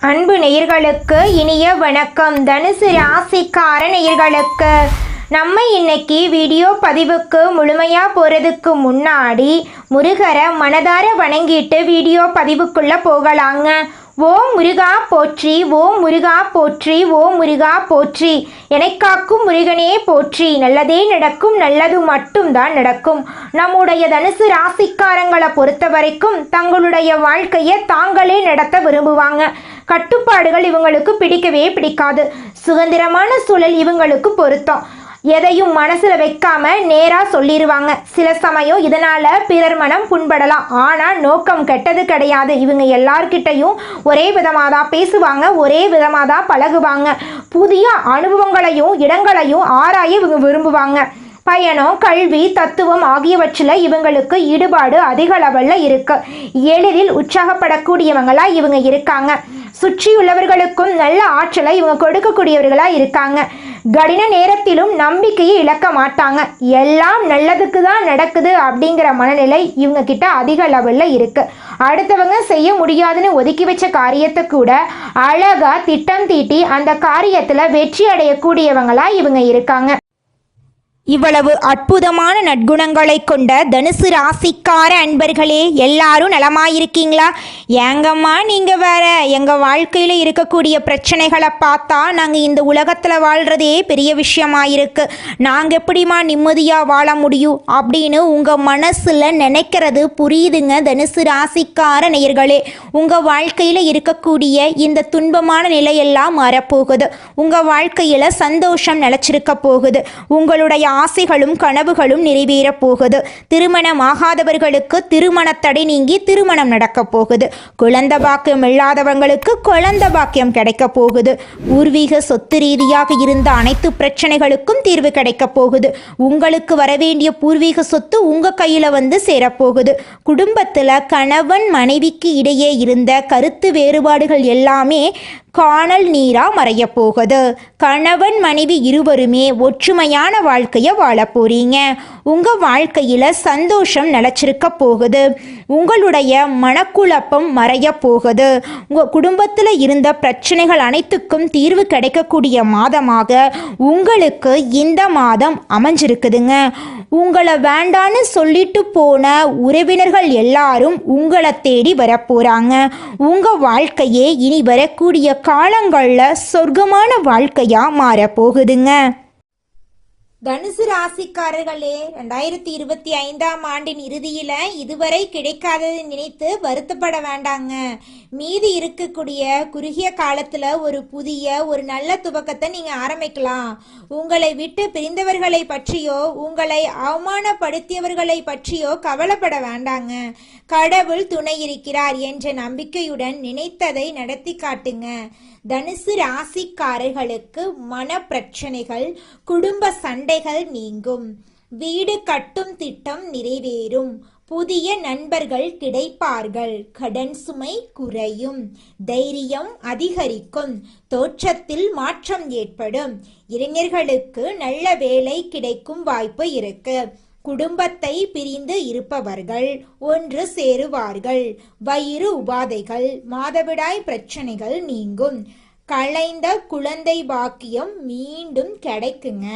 அன்பு நேயர்களுக்கு இனிய வணக்கம். தனுசு ராசிக்கார நேயர்களுக்கு நம்ம இன்னைக்கு வீடியோ பதிவுக்கு முழுமையாக போகிறதுக்கு முன்னாடி முருகரை மனதார வணங்கிட்டு வீடியோ பதிவுக்குள்ளே போகலாங்க. ஓம் முருகா போற்றி, ஓம் முருகா போற்றி, ஓம் முருகா போற்றி, எனக்காக்கும் முருகனே போற்றி. நல்லதே நடக்கும், நல்லது மட்டும்தான் நடக்கும். நம்முடைய தனுசு ராசிக்காரங்களை பொறுத்த வரைக்கும் தங்களுடைய வாழ்க்கையை தாங்களே நடத்த விரும்புவாங்க. கட்டுப்பாடுகள் இவங்களுக்கு பிடிக்கவே பிடிக்காது. சுதந்திரமான சூழல் இவங்களுக்கு பொருத்தம். எதையும் மனசில் வைக்காம நேராக சொல்லிடுவாங்க. சில சமயம் இதனால் பிறர் மனம் புண்படலாம். ஆனால் நோக்கம் கெட்டது கிடையாது. இவங்க எல்லார்கிட்டையும் ஒரே விதமாக தான் பேசுவாங்க, ஒரே விதமாக தான் பழகுவாங்க. புதிய அனுபவங்களையும் இடங்களையும் ஆராய இவங்க விரும்புவாங்க. பயணம், கல்வி, தத்துவம் ஆகியவற்றில் இவங்களுக்கு ஈடுபாடு அதிக லெவலில் இருக்கு. எளிதில் உற்சாகப்படக்கூடியவங்களா இவங்க இருக்காங்க. சுற்றியுள்ளவர்களுக்கும் நல்ல ஆற்றலை இவங்க கொடுக்கக்கூடியவர்களாக இருக்காங்க. கடின நேரத்திலும் நம்பிக்கையை இழக்க மாட்டாங்க. எல்லாம் நல்லதுக்கு தான் நடக்குது அப்படிங்கிற மனநிலை இவங்க கிட்ட அதிக லெவலில் இருக்கு. அடுத்தவங்க செய்ய முடியாதுன்னு ஒதுக்கி வச்ச காரியத்தை கூட அழகா திட்டம் தீட்டி அந்த காரியத்தில் வெற்றி அடையக்கூடியவங்களா இவங்க இருக்காங்க. இவ்வளவு அற்புதமான நற்குணங்களை கொண்ட தனுசு ராசிக்கார அன்பர்களே, எல்லாரும் நலமாயிருக்கீங்களா? ஏங்கம்மா நீங்கள் வேற, எங்கள் வாழ்க்கையில் இருக்கக்கூடிய பிரச்சனைகளை பார்த்தா நாங்கள் இந்த உலகத்தில் வாழ்கிறதே பெரிய விஷயமாயிருக்கு, நாங்கள் எப்படிமா நிம்மதியாக வாழ முடியும் அப்படின்னு உங்கள் மனசில் நினைக்கிறது புரியுதுங்க. தனுசு ராசிக்கார நேயர்களே, உங்கள் வாழ்க்கையில் இருக்கக்கூடிய இந்த துன்பமான நிலையெல்லாம் மாறப்போகுது. உங்கள் வாழ்க்கையில் சந்தோஷம் நிலச்சிருக்க போகுது. உங்களுடைய ஆசைகளும் கனவுகளும் நிறைவேறப் போகுது. திருமணமாகாதவர்களுக்கு திருமண தடை நீங்கி திருமணம் நடக்க போகுது. குழந்தை பாக்கியம் இல்லாதவங்களுக்கு குழந்தை பாக்கியம் கிடைக்க போகுது. பூர்வீக சொத்து ரீதியாக இருந்த அனைத்து பிரச்சனைகளுக்கும் தீர்வு கிடைக்க போகுது. உங்களுக்கு வரவேண்டிய பூர்வீக சொத்து உங்க கையில வந்து சேரப்போகுது. குடும்பத்துல கணவன் மனைவிக்கு இடையே இருந்த கருத்து வேறுபாடுகள் எல்லாமே காணல் நீரா மறைய போகுது. கணவன் மனைவி இருவருமே ஒற்றுமையான வாழ்க்கையை வாழ போறீங்க. உங்க வாழ்க்கையில சந்தோஷம் நிலச்சிருக்க போகுது. உங்களுடைய மனக்குழப்பம் மறைய போகுது. உங்க குடும்பத்தில் இருந்த பிரச்சனைகள் அனைத்துக்கும் தீர்வு கிடைக்கக்கூடிய மாதமாக உங்களுக்கு இந்த மாதம் அமைஞ்சிருக்குதுங்க. உங்களை வேண்டான்னு சொல்லிட்டு போன உறவினர்கள் எல்லாரும் உங்களை தேடி வரப்போறாங்க. உங்க வாழ்க்கையே இனி வரக்கூடிய காலங்களில் சொர்க்கமான வாழ்க்கையா மாறப்போகுதுங்க. தனுசு ராசிக்காரர்களே, 2025ஆம் ஆண்டின் இறுதியில் இதுவரை கிடைக்காததை நினைத்து வருத்தப்பட வேண்டாங்க. மீதி இருக்கக்கூடிய குறுகிய காலத்தில் ஒரு நல்ல துவக்கத்தை நீங்கள் ஆரம்பிக்கலாம். உங்களை விட்டு பிரிந்தவர்களை பற்றியோ உங்களை அவமானப்படுத்தியவர்களை பற்றியோ கவலைப்பட வேண்டாங்க. கடவுள் துணை இருக்கிறார் என்ற நம்பிக்கையுடன் நினைத்ததை நடத்தி காட்டுங்க. தனுசு ராசிக்காரர்களுக்கு மன பிரச்சனைகள், குடும்ப சண்டைகள் நீங்கும். வீடு கட்டும் திட்டம் நிறைவேறும். புதிய நண்பர்கள் கிடைப்பார்கள். கடன் சுமை குறையும். தைரியம் அதிகரிக்கும். தோற்றத்தில் மாற்றம் ஏற்படும். இளைஞர்களுக்கு நல்ல வேலை கிடைக்கும் வாய்ப்பு இருக்கு. குடும்பத்தை பிரிந்து இருப்பவர்கள் ஒன்று சேருவார்கள். வயிறு உபாதைகள், மாதவிடாய் பிரச்சனைகள் நீங்கும். கலைந்த குழந்தை பாக்கியம் மீண்டும் கிடைக்குங்க.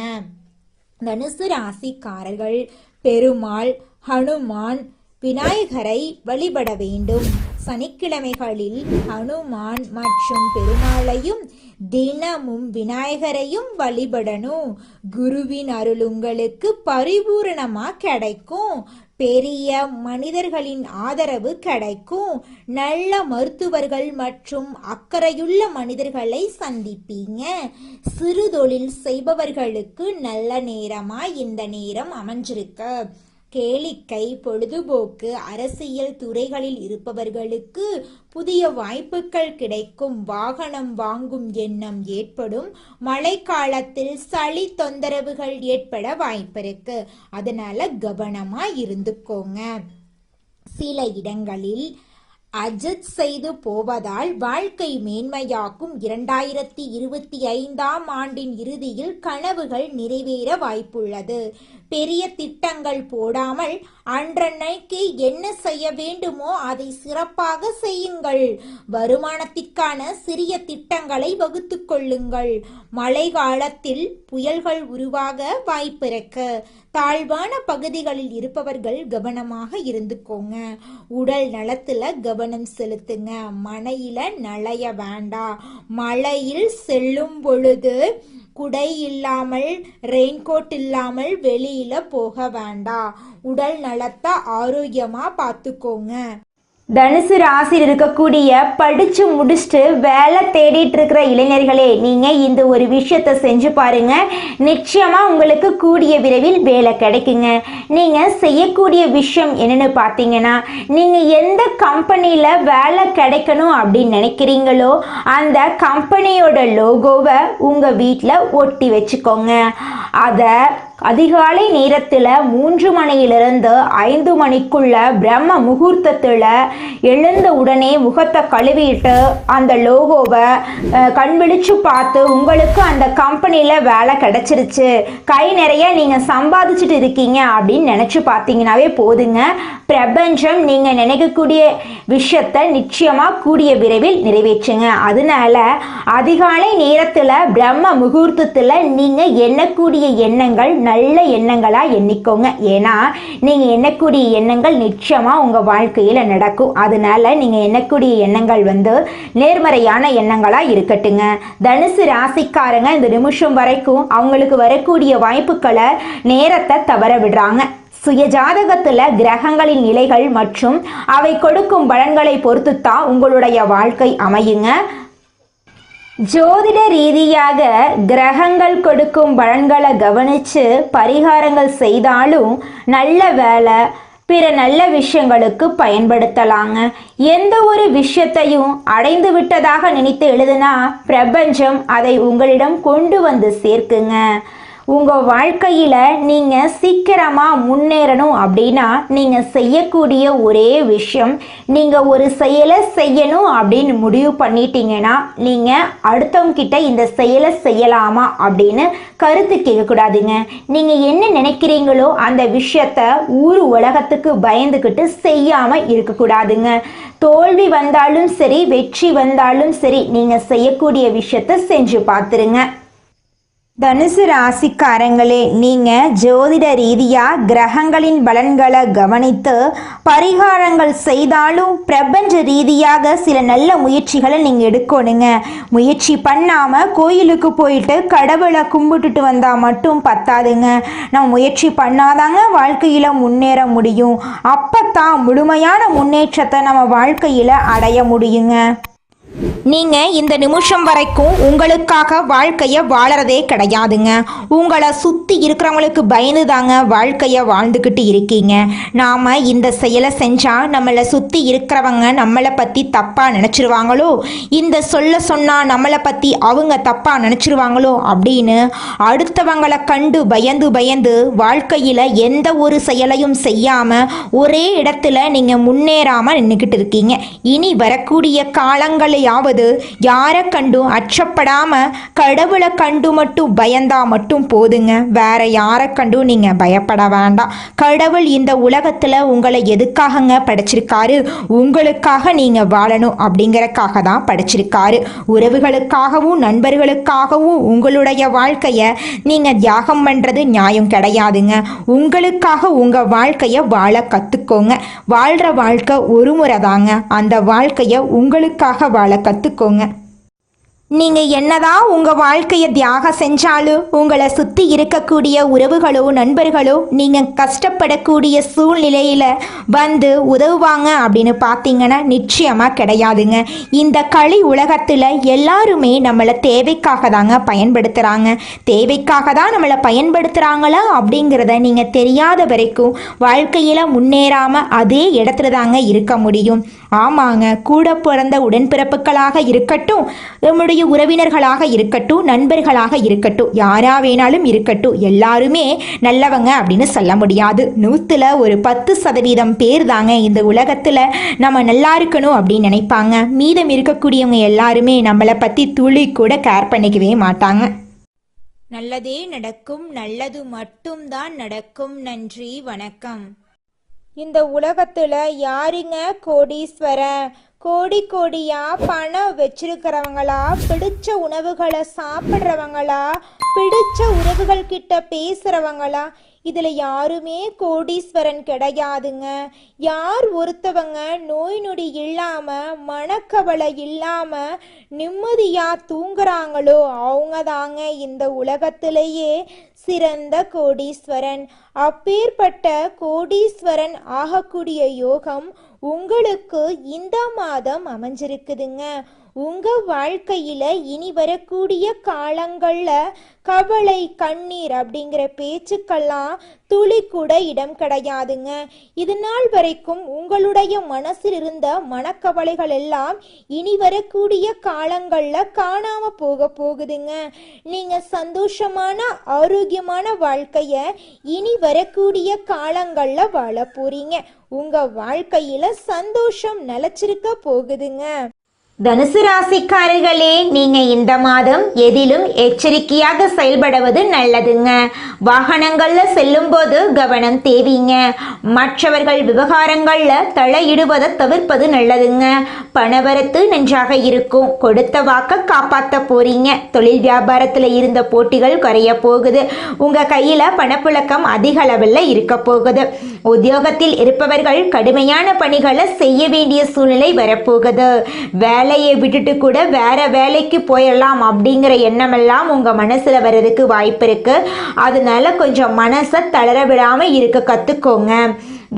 தனுசு ராசிக்காரர்கள் பெருமாள், ஹனுமான், விநாயகரை வழிபட வேண்டும். சனிக்கிழமைகளில் ஹனுமான் மற்றும் பெருமாளையும் தினமும் விநாயகரையும் வழிபடணும். குருவின் அருள் உங்களுக்கு பரிபூரணமா கிடைக்கும். பெரிய மனிதர்களின் ஆதரவு கிடைக்கும். நல்ல மருத்துவர்கள் மற்றும் அக்கறையுள்ள மனிதர்களை சந்திப்பீங்க. சிறு தொழில் செய்பவர்களுக்கு நல்ல நேரமா இந்த நேரம் அமைஞ்சிருக்கு. கேளிக்கை, பொழுதுபோக்கு, அரசியல் துறைகளில் இருப்பவர்களுக்கு புதிய வாய்ப்புகள் கிடைக்கும். வாகனம் வாங்கும் எண்ணம் ஏற்படும். மழைக்காலத்தில் சளி தொந்தரவுகள் ஏற்பட வாய்ப்பிருக்கு. அதனால கவனமா இருந்துக்கோங்க. சில இடங்களில் அட்ஜஸ்ட் செய்து போவதால் வாழ்க்கை மேன்மையாக்கும். 2025ஆம் ஆண்டின் இறுதியில் கனவுகள் நிறைவேற வாய்ப்புள்ளது. பெரிய திட்டங்கள் போடாமல் அன்றன்னைக்கு என்ன செய்ய வேண்டுமோ அதை சிறப்பாக செய்யுங்கள். வருமானத்திற்கான சிறிய திட்டங்களை வகுத்து கொள்ளுங்கள். மழை காலத்தில் புயல்கள் உருவாக வாய்ப்பிருக்கு. தாழ்வான பகுதிகளில் இருப்பவர்கள் கவனமாக இருந்துக்கோங்க. உடல் நலத்துல கவனம் செலுத்துங்க. மழையில நனைய வேண்டாம். மழையில் செல்லும் பொழுது குடை இல்லாமல் ரெயின்கோட் இல்லாமல் வெளியில போக வேண்டாம். உடல் நலத்தை ஆரோக்கியமா பார்த்துக்கோங்க. தனுசு ராசியில் இருக்கக்கூடிய படிச்சு முடிச்சுட்டு வேலை தேடிட்டு இருக்கிற இளைஞர்களே, நீங்க இந்த ஒரு விஷயத்த செஞ்சு பாருங்க. நிச்சயமா உங்களுக்கு கூடிய விரைவில் வேலை கிடைக்குங்க. நீங்க செய்யக்கூடிய விஷயம் என்னன்னு பார்த்தீங்கன்னா, நீங்க எந்த கம்பெனியில வேலை கிடைக்கணும் அப்படின்னு நினைக்கிறீங்களோ அந்த கம்பெனியோட லோகோவை உங்க வீட்டில் ஒட்டி வச்சுக்கோங்க. அதை அதிகாலை நேரத்தில் 3 மணியிலிருந்து 5 மணிக்குள்ள பிரம்ம முகூர்த்தத்தில் எழுந்த உடனே முகத்தை கழுவிட்டு அந்த லோகோவை கண் விழிச்சு பார்த்து உங்களுக்கு அந்த கம்பெனியில் வேலை கிடைச்சிருச்சு, கை நிறைய நீங்கள் சம்பாதிச்சுட்டு இருக்கீங்க அப்படின்னு நினச்சி பார்த்தீங்கன்னாவே போதுங்க. பிரபஞ்சம் நீங்கள் நினைக்கக்கூடிய விஷயத்தை நிச்சயமாக கூடிய விரைவில் நிறைவேற்றுங்க. அதனால அதிகாலை நேரத்தில் பிரம்ம முகூர்த்தத்தில் நீங்கள் எண்ணக்கூடிய எண்ணங்கள் நல்ல எண்ணங்களா எண்ணிக்கோங்க. ஏன்னா நீங்க எண்ணக்கூடிய எண்ணங்கள் நிச்சயமா உங்க வாழ்க்கையில நடக்கும். அதனால நீங்க எண்ணக்கூடிய எண்ணங்கள் நேர்மறையான எண்ணங்களா இருக்கட்டுங்க. தனுசு ராசிக்காரங்க இந்த நிமிஷம் வரைக்கும் அவங்களுக்கு வரக்கூடிய வாய்ப்புகளை நேரத்தை தவற விடுறாங்க. சுயஜாதகத்துல கிரகங்களின் நிலைகள் மற்றும் அவை கொடுக்கும் பலன்களை பொறுத்து தான் உங்களுடைய வாழ்க்கை அமையுங்க. ஜோதிட ரீதியாக கிரகங்கள் கொடுக்கும் பலன்களை கவனித்து பரிகாரங்கள் செய்தாலும் நல்ல வேலை பிற நல்ல விஷயங்களுக்கு பயன்படுத்தலாங்க. எந்த ஒரு விஷயத்தையும் அடைந்து விட்டதாக நினைத்து எழுதுனா பிரபஞ்சம் அதை உங்களிடம் கொண்டு வந்து சேர்க்குங்க. உங்கள் வாழ்க்கையில் நீங்கள் சீக்கிரமாக முன்னேறணும் அப்படின்னா நீங்கள் செய்யக்கூடிய ஒரே விஷயம், நீங்கள் ஒரு செயலை செய்யணும் அப்படின்னு முடிவு பண்ணிட்டீங்கன்னா நீங்கள் அடுத்தவங்கிட்ட இந்த செயலை செய்யலாமா அப்படின்னு கருத்து கேட்கக்கூடாதுங்க. நீங்கள் என்ன நினைக்கிறீங்களோ அந்த விஷயத்த ஊர் உலகத்துக்கு பயந்துக்கிட்டு செய்யாமல் இருக்கக்கூடாதுங்க. தோல்வி வந்தாலும் சரி வெற்றி வந்தாலும் சரி நீங்கள் செய்யக்கூடிய விஷயத்த செஞ்சு பார்த்துருங்க. தனுசு ராசிக்காரங்களே, நீங்கள் ஜோதிட ரீதியாக கிரகங்களின் பலன்களை கவனித்து பரிகாரங்கள் செய்தாலும் பிரபஞ்ச ரீதியாக சில நல்ல முயற்சிகளை நீங்கள் எடுக்கணுங்க. முயற்சி பண்ணாமல் கோயிலுக்கு போயிட்டு கடவுளை கும்பிட்டுட்டு வந்தால் மட்டும் பத்தாதுங்க. நம்ம முயற்சி பண்ணாதாங்க வாழ்க்கையில் முன்னேற முடியும். அப்போ தான் முழுமையான முன்னேற்றத்தை நம்ம வாழ்க்கையில் அடைய முடியுங்க. நீங்கள் இந்த நிமிஷம் வரைக்கும் உங்களுக்காக வாழ்க்கையை வாழறதே கிடையாதுங்க. உங்களை சுற்றி இருக்கிறவங்களுக்கு பயந்து தாங்க வாழ்க்கையை வாழ்ந்துக்கிட்டு இருக்கீங்க. நாம் இந்த செயலை செஞ்சால் நம்மளை சுற்றி இருக்கிறவங்க நம்மளை பற்றி தப்பாக நினச்சிருவாங்களோ, இந்த சொன்னால் நம்மளை பற்றி அவங்க தப்பாக நினச்சிருவாங்களோ அப்படின்னு அடுத்தவங்களை கண்டு பயந்து வாழ்க்கையில் எந்த ஒரு செயலையும் செய்யாமல் ஒரே இடத்துல நீங்கள் முன்னேறாமல் நின்றுக்கிட்டு இருக்கீங்க. இனி வரக்கூடிய காலங்களையாவது யாரை கண்டும் அச்சப்படாம கடவுளை கண்டு மட்டும் பயந்தா மட்டும் போதுங்க. வேற யாரை கண்டும் நீங்க பயப்பட வேண்டாம். கடவுள் இந்த உலகத்துல உங்களை எதுக்காகங்க படைச்சிருக்காரு? உங்களுக்காக நீங்க வாழணும் அப்படிங்கறக்காக தான் படைச்சிருக்காரு. உறவுகளுக்காகவும் நண்பர்களுக்காகவும் உங்களுடைய வாழ்க்கைய நீங்க தியாகம் பண்றது நியாயம் கிடையாதுங்க. உங்களுக்காக உங்க வாழ்க்கைய வாழ கத்துக்கோங்க. வாழ்ற வாழ்க்கை ஒரு முறை தாங்க. அந்த வாழ்க்கைய உங்களுக்காக வாழ கத்துக்கோங்க. நீங்கள் என்னதான் உங்கள் வாழ்க்கையை தியாகம் செஞ்சாலும் உங்களை சுற்றி இருக்கக்கூடிய உறவுகளோ நண்பர்களோ நீங்கள் கஷ்டப்படக்கூடிய சூழ்நிலையில் உதவுவாங்க அப்படின்னு பார்த்தீங்கன்னா நிச்சயமாக கிடையாதுங்க. இந்த களி உலகத்தில் எல்லாருமே நம்மளை தேவைக்காக தாங்க பயன்படுத்துகிறாங்க. தேவைக்காக தான் நம்மளை பயன்படுத்துகிறாங்களா அப்படிங்கிறத நீங்கள் தெரியாத வரைக்கும் வாழ்க்கையில் முன்னேறாமல் அதே இடத்துல தாங்க இருக்க முடியும். ஆமாங்க, கூட பிறந்த உடன்பிறப்புகளாக இருக்கட்டும், நம்முடைய உறவினர்களாக இருக்கட்டும், நண்பர்களாக இருக்கட்டும், யாரா வேணாலும் இருக்கட்டும், எல்லாருமே நல்லவங்க அப்படின்னு சொல்ல முடியாது. 100ல் ஒரு 10% பேர் தாங்க இந்த உலகத்தில் நம்ம நல்லா இருக்கணும் அப்படின்னு நினைப்பாங்க. மீதம் இருக்கக்கூடியவங்க எல்லாருமே நம்மளை பற்றி துளி கூட கேர் பண்ணிக்கவே மாட்டாங்க. நல்லதே நடக்கும், நல்லது மட்டும்தான் நடக்கும். நன்றி, வணக்கம். இந்த உலகத்துல யாருங்க கோடீஸ்வரன்? கோடி கோடியா பணம் வச்சிருக்கிறவங்களா, பிடிச்ச உணவுகளை சாப்பிட்றவங்களா, பிடிச்ச உறவுகள் கிட்ட பேசுறவங்களா? இதுல யாருமே கோடீஸ்வரன் கிடையாதுங்க. யார் ஒருத்தவங்க நோய் நொடி இல்லாம, மனக்கவலை இல்லாம நிம்மதியா தூங்குறாங்களோ அவங்க தாங்க இந்த உலகத்திலேயே சிறந்த கோடீஸ்வரன். அப்பேற்பட்ட கோடீஸ்வரன் ஆகக்கூடிய யோகம் உங்களுக்கு இந்த மாதம் அமைஞ்சிருக்குதுங்க. உங்க வாழ்க்கையில இனி வரக்கூடிய காலங்கள்ல கவலை, கண்ணீர் அப்படிங்கிற பேச்சுக்கெல்லாம் துளி கூட இடம் கிடையாதுங்க. இது நாள் வரைக்கும் உங்களுடைய மனசில் இருந்த மனக்கவலைகள் எல்லாம் இனி வரக்கூடிய காலங்கள்ல காணாம போகுதுங்க. நீங்க சந்தோஷமான ஆரோக்கியமான வாழ்க்கைய இனி வரக்கூடிய காலங்கள்ல வாழ போறீங்க. உங்க வாழ்க்கையில சந்தோஷம் நிலைச்சிருக்க போகுதுங்க. தனுசு ராசிக்காரர்களே, நீங்க இந்த மாதம் எதிலும் எச்சரிக்கையாக செயல்படுவது நல்லதுங்க. வாகனங்கள்ல செல்லும் போது கவனம் தேவைங்க. மற்றவர்கள் விவகாரங்கள்ல தலையிடுவதை தவிர்ப்பது நல்லதுங்க. பணவரத்து நன்றாக இருக்கும். கொடுத்த வாக்க காப்பாற்ற போறீங்க. தொழில் வியாபாரத்துல இருந்த போட்டிகள் குறைய போகுது. உங்க கையில பணப்புழக்கம் அதிக அளவில் இருக்க போகுது. உத்தியோகத்தில் இருப்பவர்கள் கடுமையான பணிகளை செய்ய வேண்டிய சூழ்நிலை வரப்போகுது. வேலையை விட்டுட்டு கூட வேற வேலைக்கு போயிடலாம் அப்படிங்கிற எண்ணமெல்லாம் உங்க மனசுல வர்றதுக்கு வாய்ப்பு இருக்கு. அதனால கொஞ்சம் மனசை தளர விடாம இருக்க கத்துக்கோங்க.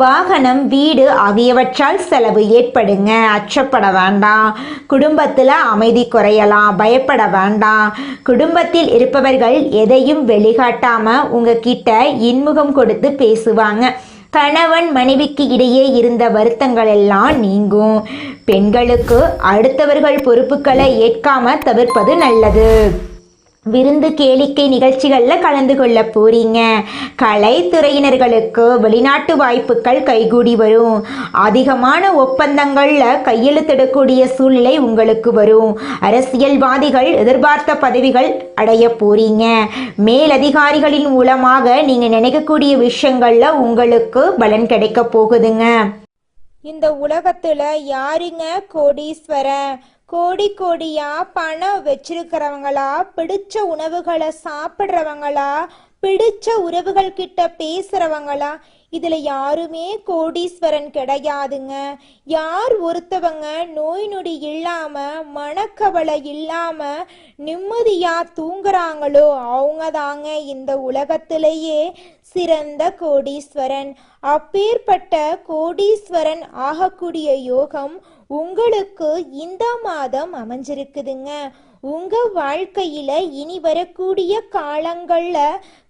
வாகனம், வீடு ஆகியவற்றால் செலவு ஏற்படுங்க. அச்சப்பட வேண்டாம். குடும்பத்தில் அமைதி குறையலாம். பயப்பட வேண்டாம். குடும்பத்தில் இருப்பவர்கள் எதையும் வெளிக்காட்டாம உங்ககிட்ட இன்முகம் கொடுத்து பேசுவாங்க. கணவன் மனைவிக்கு இடையே இருந்த வருத்தங்கள் எல்லாம் நீங்கும். பெண்களுக்கு அடுத்தவர்கள் பொறுப்புகளை ஏற்காம தவிர்ப்பது நல்லது. விருந்து, கேளிக்கை நிகழ்ச்சிகளில் கலந்து கொள்ள போறீங்க. கலைத்துறையினர்களுக்கு வெளிநாட்டு வாய்ப்புகள் கைகூடி வரும். அதிகமான ஒப்பந்தங்களில் கையெழுத்திடக்கூடிய சூழ்நிலை உங்களுக்கு வரும். அரசியல்வாதிகள் எதிர்பார்த்த பதவிகள் அடைய போறீங்க. மேலதிகாரிகளின் மூலமாக நீங்க நினைக்கக்கூடிய விஷயங்கள்ல உங்களுக்கு பலன் கிடைக்க போகுதுங்க. இந்த உலகத்துல யாருங்க கோடீஸ்வரன்? கோடி கோடியா பணம் வச்சிருக்கிறவங்களா, பிடிச்ச உணவுகளை சாப்பிட்றவங்களா, பிடிச்ச உறவுகள் கிட்ட பேசுறவங்களா? இதுல யாருமே கோடீஸ்வரன் கிடையாதுங்க. யார் ஒருத்தவங்க நோய் நொடி இல்லாம, மனக்கவலை இல்லாம நிம்மதியா தூங்குறாங்களோ அவங்க தாங்க இந்த உலகத்திலேயே சிறந்த கோடீஸ்வரன். அப்பேற்பட்ட கோடீஸ்வரன் ஆகக்கூடிய யோகம் உங்களுக்கு இந்த மாதம் அமைஞ்சிருக்குதுங்க. உங்க வாழ்க்கையில இனி வரக்கூடிய காலங்கள்ல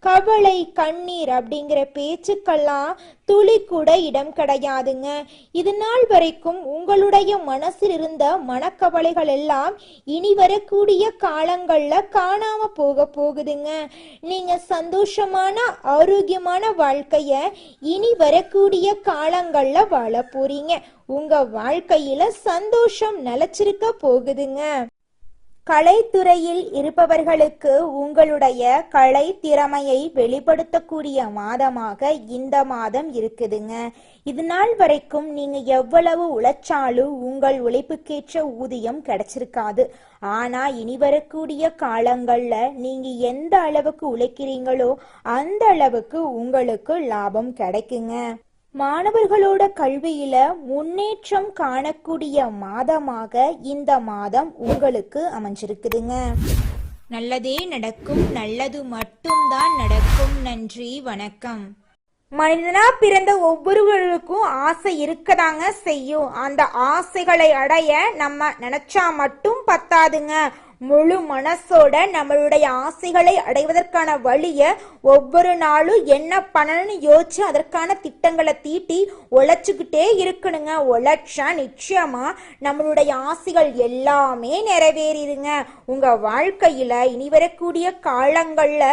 கவலை, கண்ணீர் அப்படிங்கிற பேச்சுக்கெல்லாம் துளி கூட இடம் கிடையாதுங்க. இது நாள் வரைக்கும் உங்களுடைய மனசில் இருந்த மனக்கவலைகள் எல்லாம் இனி வரக்கூடிய காலங்கள்ல காணாம போகுதுங்க. நீங்க சந்தோஷமான ஆரோக்கியமான வாழ்க்கைய இனி வரக்கூடிய காலங்கள்ல வாழ போறீங்க. உங்க வாழ்க்கையில சந்தோஷம் நிலைச்சிருக்க போகுதுங்க. கலைத்துறையில் இருப்பவர்களுக்கு உங்களுடைய கலை திறமையை வெளிப்படுத்தக்கூடிய மாதமாக இந்த மாதம் இருக்குதுங்க. இது நாள் வரைக்கும் நீங்க எவ்வளவு உழைச்சாலும் உங்கள் உழைப்புக்கேற்ற ஊதியம் கிடைச்சிருக்காது. ஆனா இனி வரக்கூடிய காலங்கள்ல நீங்க எந்த அளவுக்கு உழைக்கிறீங்களோ அந்த அளவுக்கு உங்களுக்கு லாபம் கிடைக்குங்க. மாணவர்களோட கல்வியில முன்னேற்றம் காணக்கூடிய மாதமாக இந்த மாதம் உங்களுக்கு அமைஞ்சிருக்குதுங்க. நல்லதே நடக்கும். நல்லது மட்டும்தான் நடக்கும். நன்றி, வணக்கம். மனிதனா பிறந்த ஒவ்வொருவருக்கும் ஆசை இருக்கதாங்க செய்யும். அந்த ஆசைகளை அடைய நம்ம நினைச்சா மட்டும் பத்தாதுங்க. முழு மனசோட நம்மளுடைய ஆசைகளை அடைவதற்கான வழிய ஒவ்வொரு நாளும் என்ன பண்ணணும்னு யோசிச்சு அதற்கான திட்டங்களை தீட்டி உழைச்சுக்கிட்டே இருக்கணுங்க. உழைச்சா நிச்சயமா நம்மளுடைய ஆசைகள் எல்லாமே நிறைவேறிடுங்க. உங்க வாழ்க்கையில இனி வரக்கூடிய காலங்கள்ல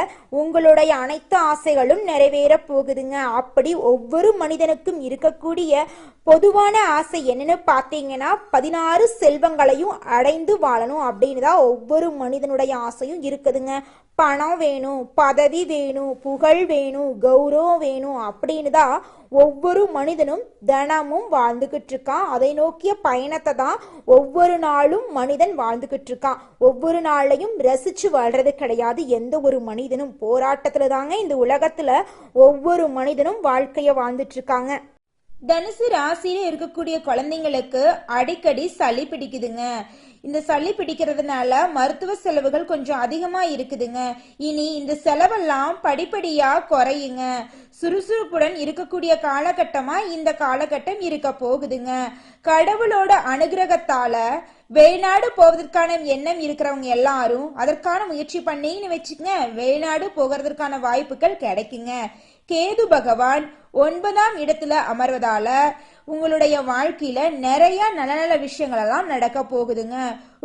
உங்களுடைய அனைத்து ஆசைகளும் நிறைவேற போகுதுங்க. அப்படி ஒவ்வொரு மனிதனுக்கும் இருக்கக்கூடிய பொதுவான ஆசை என்னன்னு பார்த்தீங்கன்னா 16 செல்வங்களையும் அடைந்து வாழணும் அப்படின்னு தான் ஒவ்வொரு மனிதனுடைய ஆசையும் இருக்குதுங்க. பணம் வேணும், பதவி வேணும், புகழ் வேணும், கௌரவம் வேணும் அப்படின்னு தான் ஒவ்வொரு மனிதனும் தினமும் வாழ்ந்துகிட்டு இருக்கான். அதை நோக்கிய பயணத்தை தான் ஒவ்வொரு நாளும் மனிதன் வாழ்ந்துகிட்டு இருக்கான். ஒவ்வொரு நாளையும் ரசிச்சு வாழ்றது கிடையாது. எந்த ஒரு மனிதனும் போராட்டத்துல தாங்க இந்த உலகத்துல ஒவ்வொரு மனிதனும் வாழ்க்கைய வாழ்ந்துட்டு இருக்காங்க. தனுசு ராசியில இருக்கக்கூடிய குழந்தைங்களுக்கு அடிக்கடி சளி பிடிக்குதுங்க. இந்த சளி பிடிக்கிறதுனால மருத்துவ செலவுகள் கொஞ்சம் அதிகமா இருக்குதுங்க. இனி இந்த செலவெல்லாம் படிப்படியா குறையுங்க. சுறுசுறுப்புடன் இருக்கக்கூடிய காலகட்டமா இந்த காலகட்டம் இருக்க போகுதுங்க. கடவுளோட அனுகிரகத்தால வெளிநாடு போவதற்கான எண்ணம் இருக்கிறவங்க எல்லாரும் அதற்கான முயற்சி பண்ணின்னு வச்சுக்கங்க, வெளிநாடு போகிறதுக்கான வாய்ப்புகள் கிடைக்குங்க. கேது பகவான் 9ஆம் இடத்துல அமர்வதால உங்களுடைய வாழ்க்கையில நிறைய நல்ல நல்ல விஷயங்கள் எல்லாம் நடக்க போகுதுங்க.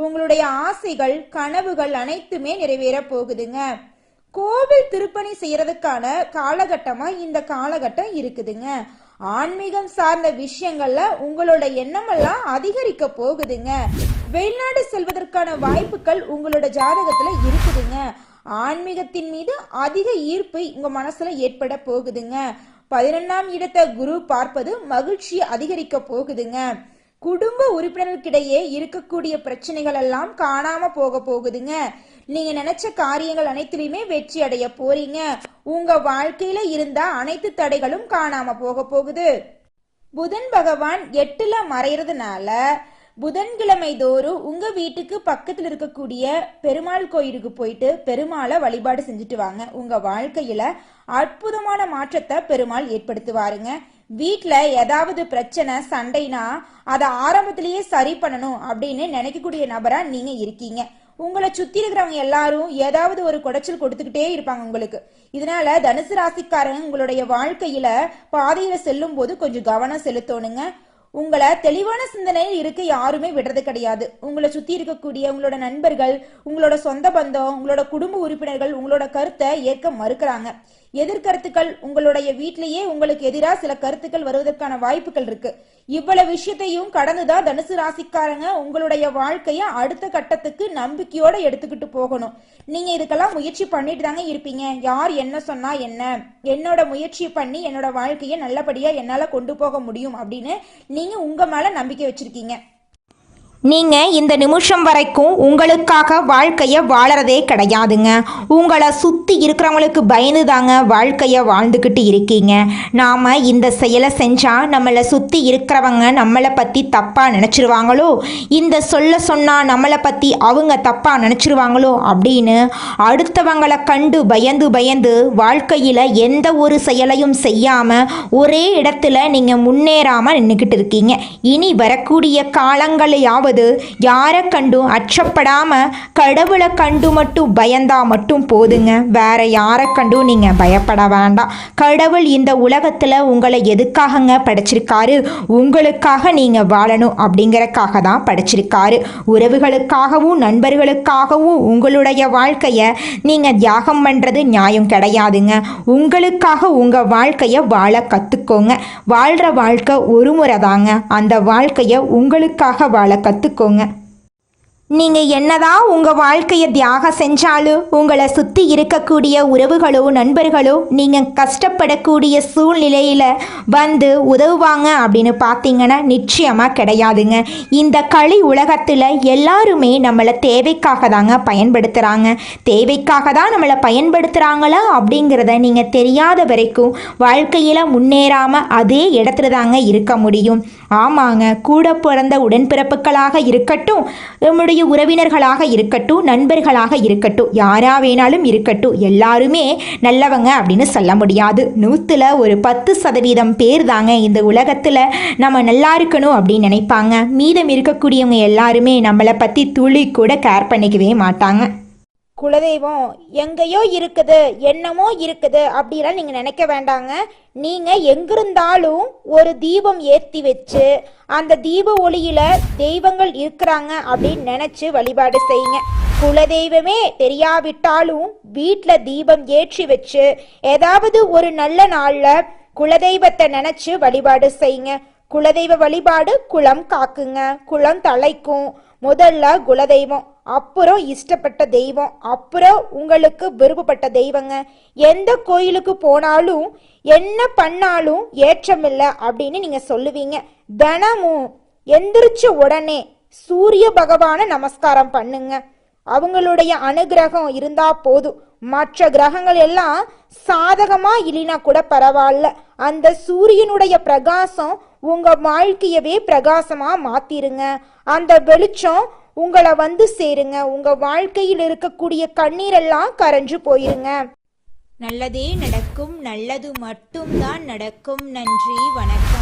உங்களுடைய ஆசைகள் கனவுகள் அனைத்துமே நிறைவேற போகுதுங்க. கோவில் திருப்பணி செய்யறதுக்கான காலகட்டமா இந்த காலகட்டம் இருக்குதுங்க. ஆன்மீகம் சார்ந்த விஷயங்கள்ல உங்களோட எண்ணம் எல்லாம் அதிகரிக்க போகுதுங்க. வெளிநாடு செல்வதற்கான வாய்ப்புகள் உங்களோட ஜாதகத்துல இருக்குதுங்க. ஆன்மீகத்தின் மீது அதிக ஈர்ப்பு உங்க மனசுல ஏற்பட போகுதுங்க. 11ஆம் இடத்தை குரு பார்ப்பது மகிழ்ச்சி அதிகரிக்க போகுதுங்க. குடும்ப உறுப்பினர்களுக்கிடையே இருக்கக்கூடிய பிரச்சனைகள் எல்லாம் காணாம போக போகுதுங்க. நீங்க நினைச்ச காரியங்கள் அனைத்திலுமே வெற்றி அடைய போறீங்க. உங்க வாழ்க்கையில இருந்த அனைத்து தடைகளும் காணாம போக போகுது. புதன் பகவான் 8ல மறைறதுனால புதன்கிழமை தோறும் உங்க வீட்டுக்கு பக்கத்துல இருக்கக்கூடிய பெருமாள் கோயிலுக்கு போயிட்டு பெருமாளை வழிபாடு செஞ்சுட்டு வாங்க. உங்க வாழ்க்கையில அற்புதமான மாற்றத்தை பெருமாள் ஏற்படுத்துவாருங்க. வீட்டுல ஏதாவது பிரச்சனை சண்டைனா அதை ஆரம்பத்திலேயே சரி பண்ணணும் அப்படின்னு நினைக்கக்கூடிய நபரா நீங்க இருக்கீங்க. உங்களை சுத்தி இருக்கிறவங்க எல்லாரும் ஏதாவது ஒரு குடைச்சல் கொடுத்துக்கிட்டே இருப்பாங்க உங்களுக்கு. இதனால தனுசு ராசிக்காரங்க உங்களுடைய வாழ்க்கையில பாதையில செல்லும் போது கொஞ்சம் கவனம் செலுத்தணுங்க. உங்களை தெளிவான சிந்தனையில் இருக்க யாருமே விடுறது கிடையாது. உங்களை சுத்தி இருக்கக்கூடிய உங்களோட நண்பர்கள், உங்களோட சொந்த பந்தம், உங்களோட குடும்ப உறுப்பினர்கள் உங்களோட கருத்தை ஏற்க மறுக்கிறாங்க. எதிர்கருத்துக்கள் உங்களுடைய வீட்டிலேயே உங்களுக்கு எதிராக சில கருத்துக்கள் வருவதற்கான வாய்ப்புகள் இருக்கு. இவ்வளவு விஷயத்தையும் கடந்துதான் தனுசு ராசிக்காரங்க உங்களுடைய வாழ்க்கைய அடுத்த கட்டத்துக்கு நம்பிக்கையோட எடுத்துக்கிட்டு போகணும். நீங்க இதுக்கெல்லாம் முயற்சி பண்ணிட்டு தாங்க இருப்பீங்க. யார் என்ன சொன்னா என்ன, என்னோட முயற்சி பண்ணி என்னோட வாழ்க்கைய நல்லபடியா என்னால கொண்டு போக முடியும் அப்படின்னு நீங்க உங்க மேல நம்பிக்கை வச்சிருக்கீங்க. நீங்க இந்த நிமிஷம் வரைக்கும் உங்களுக்காக வாழ்க்கைய வாழறதே கிடையாதுங்க. உங்களை சுத்தி இருக்கிறவங்களுக்கு பயந்து தாங்க வாழ்க்கைய வாழ்ந்துக்கிட்டு இருக்கீங்க. நாம இந்த செயலை செஞ்சா நம்மளை சுத்தி இருக்கிறவங்க நம்மளை பத்தி தப்பா நினைச்சிருவாங்களோ, இந்த சொன்னா நம்மளை பத்தி அவங்க தப்பா நினைச்சிருவாங்களோ அப்படின்னு அடுத்தவங்களை கண்டு பயந்து பயந்து வாழ்க்கையில எந்த ஒரு செயலையும் செய்யாம ஒரே இடத்துல நீங்க முன்னேறாம நின்றுக்கிட்டு இருக்கீங்க. இனி வரக்கூடிய காலங்களையாவது யாரை கண்டும் அச்சப்படாம கடவுளை கண்டு மட்டும் பயந்தா மட்டும் போதுங்க. வேற யாரை கண்டும் நீங்க பயப்பட வேண்டாம். கடவுள் இந்த உலகத்துல உங்களை எதுக்காகங்க படைச்சிருக்காரு? உங்களுக்காக நீங்க வாழணும் அப்படிங்கறக்காக தான் படைச்சிருக்காரு. உறவுகளுக்காகவும் நண்பர்களுக்காகவும் உங்களுடைய வாழ்க்கைய நீங்க தியாகம் பண்றது நியாயம் கிடையாதுங்க. உங்களுக்காக உங்க வாழ்க்கைய வாழ கத்துக்கோங்க. வாழ்ற வாழ்க்கை ஒரு முறை தாங்க. அந்த வாழ்க்கைய உங்களுக்காக வாழ கத்துக்கோங்க. நீங்க என்னதான் உங்க வாழ்க்கையை தியாகம் செஞ்சாலும் உங்களை சுத்தி இருக்கக்கூடிய உறவுகளோ நண்பர்களோ நீங்க கஷ்டப்படக்கூடிய சூழ்நிலையில வந்து உதவுவாங்க அப்படின்னு பார்த்தீங்கன்னா நிச்சயமா கிடையாதுங்க. இந்த களி உலகத்துல எல்லாருமே நம்மளை தேவைக்காக தாங்க பயன்படுத்துறாங்க. தேவைக்காக தான் நம்மளை பயன்படுத்துறாங்களா அப்படிங்கிறத நீங்க தெரியாத வரைக்கும் வாழ்க்கையில முன்னேறாம அதே இடத்துல தாங்க இருக்க முடியும். ஆமாங்க, கூட பிறந்த உடன்பிறப்புகளாக இருக்கட்டும், நம்முடைய உறவினர்களாக இருக்கட்டும், நண்பர்களாக இருக்கட்டும், யாரா வேணாலும் இருக்கட்டும், எல்லாருமே நல்லவங்க அப்படின்னு சொல்ல முடியாது. 100ல் ஒரு 10% பேர் தாங்க இந்த உலகத்தில் நம்ம நல்லா இருக்கணும் அப்படின்னு நினைப்பாங்க. மீதம் இருக்கக்கூடியவங்க எல்லாருமே நம்மளை பற்றி துளி கூட கேர் பண்ணிக்கவே மாட்டாங்க. குலதெய்வம் எங்கேயோ இருக்குது, என்னமோ இருக்குது அப்படிலாம் நீங்க நினைக்க வேண்டாங்க. நீங்க எங்கிருந்தாலும் ஒரு தீபம் ஏற்றி வச்சு அந்த தீப ஒளியில தெய்வங்கள் இருக்கிறாங்க அப்படின்னு நினைச்சு வழிபாடு செய்யுங்க. குலதெய்வமே தெரியாவிட்டாலும் வீட்டில் தீபம் ஏற்றி வச்சு ஏதாவது ஒரு நல்ல நாள்ல குலதெய்வத்தை நினைச்சு வழிபாடு செய்யுங்க. குலதெய்வ வழிபாடு குலம் காக்குங்க, குலம் தலைக்கும். முதல்ல குலதெய்வம், அப்புறம் இஷ்டப்பட்ட தெய்வம், அப்புறம் உங்களுக்கு விருப்பப்பட்ட தெய்வங்க. எந்த கோயிலுக்கு போனாலும் என்ன பண்ணாலும் ஏற்றமில்லை அப்படின்னு நீங்க சொல்லுவீங்க. தினமும் எந்திரிச்ச உடனே சூரிய பகவானை நமஸ்காரம் பண்ணுங்க. அவங்களுடைய அனுகிரகம் இருந்தா போதும். மற்ற கிரகங்கள் எல்லாம் சாதகமா இல்லைனா கூட பரவாயில்ல, அந்த சூரியனுடைய பிரகாசம் உங்க வாழ்க்கையவே பிரகாசமா மாத்திருங்க. அந்த வெளிச்சம் உங்களை வந்து சேருங்க. உங்க வாழ்க்கையில் இருக்கக்கூடிய கண்ணீரெல்லாம் கரைஞ்சு போயிருங்க. நல்லதே நடக்கும், நல்லது மட்டும்தான் நடக்கும். நன்றி, வணக்கம்.